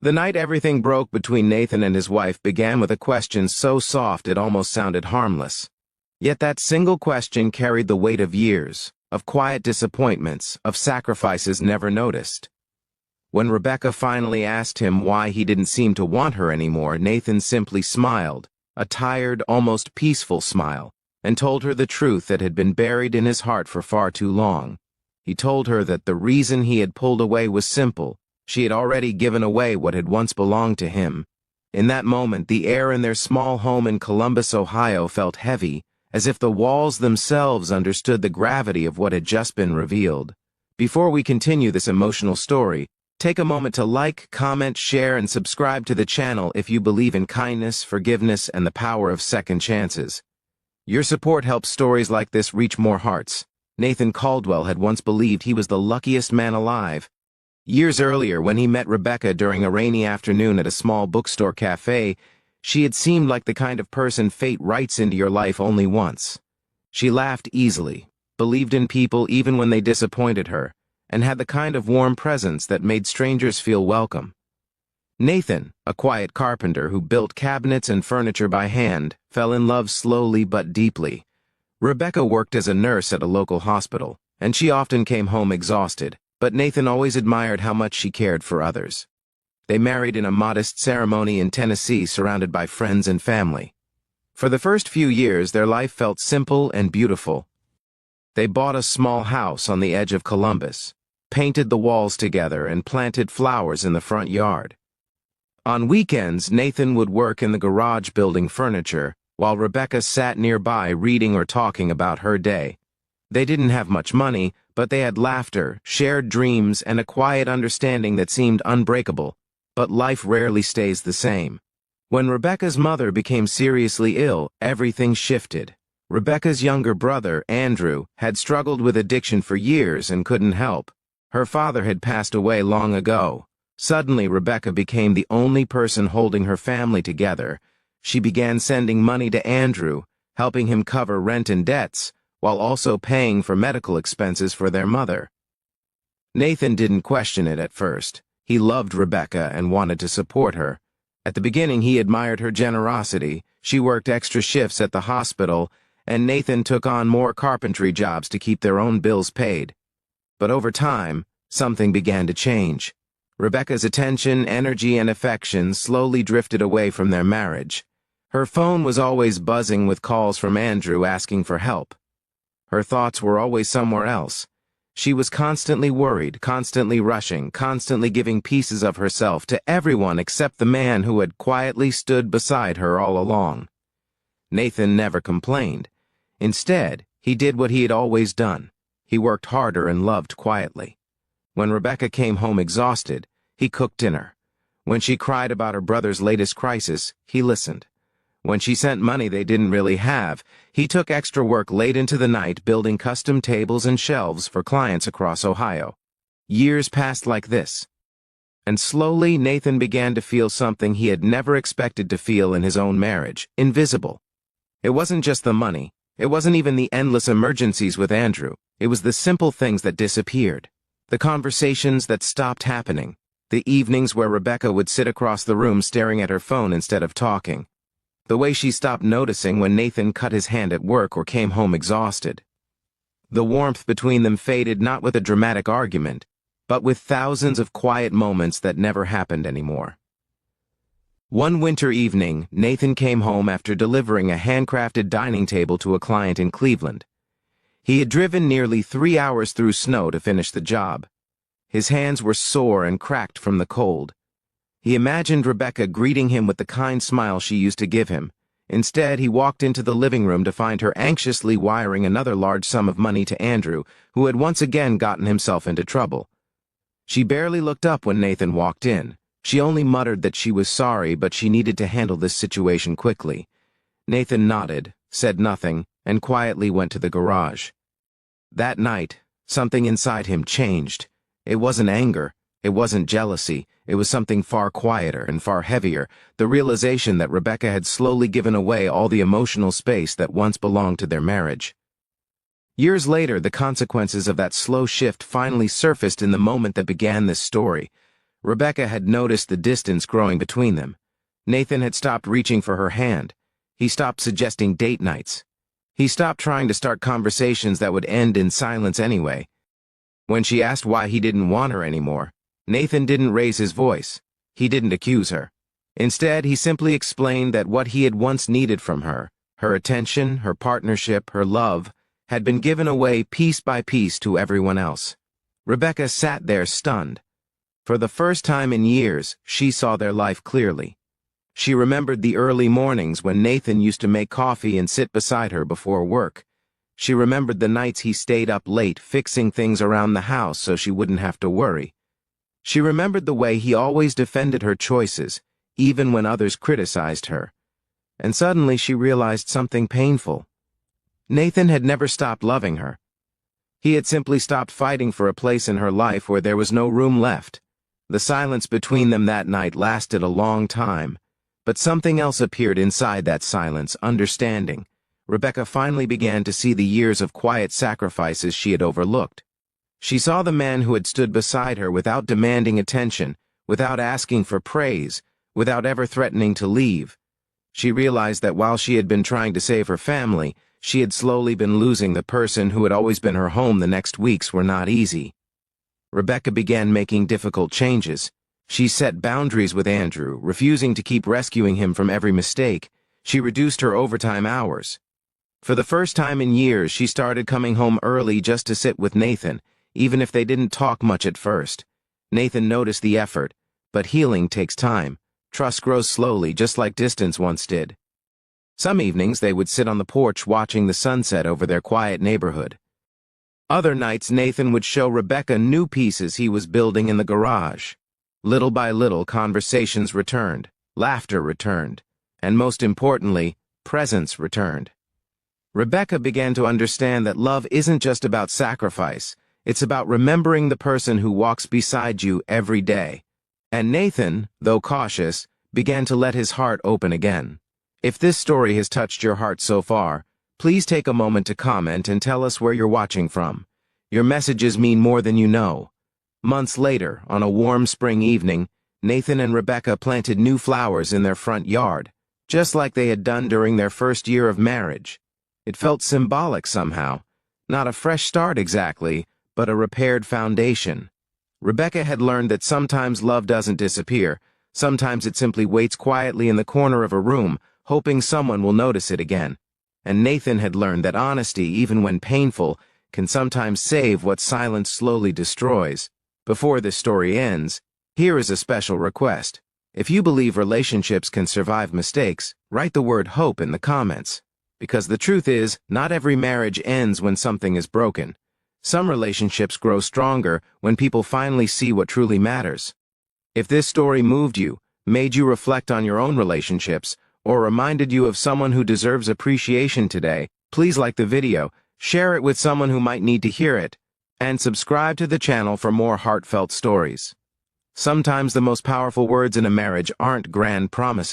The night everything broke between Nathan and his wife began with a question so soft it almost sounded harmless. Yet that single question carried the weight of years, of quiet disappointments, of sacrifices never noticed. When Rebecca finally asked him why he didn't seem to want her anymore, Nathan simply smiled, a tired, almost peaceful smile, and told her the truth that had been buried in his heart for far too long. He told her that the reason he had pulled away was simple. She had already given away what had once belonged to him. In that moment, the air in their small home in Columbus, Ohio felt heavy, as if the walls themselves understood the gravity of what had just been revealed. Before we continue this emotional story, take a moment to like, comment, share, and subscribe to the channel if you believe in kindness, forgiveness, and the power of second chances. Your support helps stories like this reach more hearts. Nathan Caldwell had once believed he was the luckiest man alive. Years earlier, when he met Rebecca during a rainy afternoon at a small bookstore cafe, she had seemed like the kind of person fate writes into your life only once. She laughed easily, believed in people even when they disappointed her, and had the kind of warm presence that made strangers feel welcome. Nathan, a quiet carpenter who built cabinets and furniture by hand, fell in love slowly but deeply. Rebecca worked as a nurse at a local hospital, and she often came home exhausted, but Nathan always admired how much she cared for others. They married in a modest ceremony in Tennessee, surrounded by friends and family. For the first few years, their life felt simple and beautiful. They bought a small house on the edge of Columbus, painted the walls together, and planted flowers in the front yard. On weekends, Nathan would work in the garage building furniture, while Rebecca sat nearby reading or talking about her day. They didn't have much money, but they had laughter, shared dreams, and a quiet understanding that seemed unbreakable. But life rarely stays the same. When Rebecca's mother became seriously ill, everything shifted. Rebecca's younger brother, Andrew, had struggled with addiction for years and couldn't help. Her father had passed away long ago. Suddenly, Rebecca became the only person holding her family together. She began sending money to Andrew, helping him cover rent and debts, while also paying for medical expenses for their mother. Nathan didn't question it at first. He loved Rebecca and wanted to support her. At the beginning, he admired her generosity. She worked extra shifts at the hospital, and Nathan took on more carpentry jobs to keep their own bills paid. But over time, something began to change. Rebecca's attention, energy, and affection slowly drifted away from their marriage. Her phone was always buzzing with calls from Andrew asking for help. Her thoughts were always somewhere else. She was constantly worried, constantly rushing, constantly giving pieces of herself to everyone except the man who had quietly stood beside her all along. Nathan never complained. Instead, he did what he had always done. He worked harder and loved quietly. When Rebecca came home exhausted, he cooked dinner. When she cried about her brother's latest crisis, he listened. When she sent money they didn't really have, he took extra work late into the night building custom tables and shelves for clients across Ohio. Years passed like this. And slowly Nathan began to feel something he had never expected to feel in his own marriage: invisible. It wasn't just the money. It wasn't even the endless emergencies with Andrew. It was the simple things that disappeared. The conversations that stopped happening. The evenings where Rebecca would sit across the room staring at her phone instead of talking. The way she stopped noticing when Nathan cut his hand at work or came home exhausted. The warmth between them faded not with a dramatic argument, but with thousands of quiet moments that never happened anymore. One winter evening, Nathan came home after delivering a handcrafted dining table to a client in Cleveland. He had driven nearly 3 hours through snow to finish the job. His hands were sore and cracked from the cold. He imagined Rebecca greeting him with the kind smile she used to give him. Instead, he walked into the living room to find her anxiously wiring another large sum of money to Andrew, who had once again gotten himself into trouble. She barely looked up when Nathan walked in. She only muttered that she was sorry, but she needed to handle this situation quickly. Nathan nodded, said nothing, and quietly went to the garage. That night, something inside him changed. It wasn't anger. It wasn't jealousy. It was something far quieter and far heavier, the realization that Rebecca had slowly given away all the emotional space that once belonged to their marriage. Years later, the consequences of that slow shift finally surfaced in the moment that began this story. Rebecca had noticed the distance growing between them. Nathan had stopped reaching for her hand. He stopped suggesting date nights. He stopped trying to start conversations that would end in silence anyway. When she asked why he didn't want her anymore, Nathan didn't raise his voice. He didn't accuse her. Instead, he simply explained that what he had once needed from her, her attention, her partnership, her love, had been given away piece by piece to everyone else. Rebecca sat there stunned. For the first time in years, she saw their life clearly. She remembered the early mornings when Nathan used to make coffee and sit beside her before work. She remembered the nights he stayed up late fixing things around the house so she wouldn't have to worry. She remembered the way he always defended her choices, even when others criticized her. And suddenly she realized something painful. Nathan had never stopped loving her. He had simply stopped fighting for a place in her life where there was no room left. The silence between them that night lasted a long time. But something else appeared inside that silence, understanding. Rebecca finally began to see the years of quiet sacrifices she had overlooked. She saw the man who had stood beside her without demanding attention, without asking for praise, without ever threatening to leave. She realized that while she had been trying to save her family, she had slowly been losing the person who had always been her home. The next weeks were not easy. Rebecca began making difficult changes. She set boundaries with Andrew, refusing to keep rescuing him from every mistake. She reduced her overtime hours. For the first time in years, she started coming home early just to sit with Nathan, even if they didn't talk much at first. Nathan noticed the effort, but healing takes time. Trust grows slowly, just like distance once did. Some evenings they would sit on the porch watching the sunset over their quiet neighborhood. Other nights Nathan would show Rebecca new pieces he was building in the garage. Little by little, conversations returned, laughter returned, and most importantly, presence returned. Rebecca began to understand that love isn't just about sacrifice, it's about remembering the person who walks beside you every day. And Nathan, though cautious, began to let his heart open again. If this story has touched your heart so far, please take a moment to comment and tell us where you're watching from. Your messages mean more than you know. Months later, on a warm spring evening, Nathan and Rebecca planted new flowers in their front yard, just like they had done during their first year of marriage. It felt symbolic somehow. Not a fresh start exactly, but a repaired foundation. Rebecca had learned that sometimes love doesn't disappear. Sometimes it simply waits quietly in the corner of a room, hoping someone will notice it again. And Nathan had learned that honesty, even when painful, can sometimes save what silence slowly destroys. Before this story ends, here is a special request. If you believe relationships can survive mistakes, write the word hope in the comments. Because the truth is, not every marriage ends when something is broken. Some relationships grow stronger when people finally see what truly matters. If this story moved you, made you reflect on your own relationships, or reminded you of someone who deserves appreciation today, please like the video, share it with someone who might need to hear it, and subscribe to the channel for more heartfelt stories. Sometimes the most powerful words in a marriage aren't grand promises.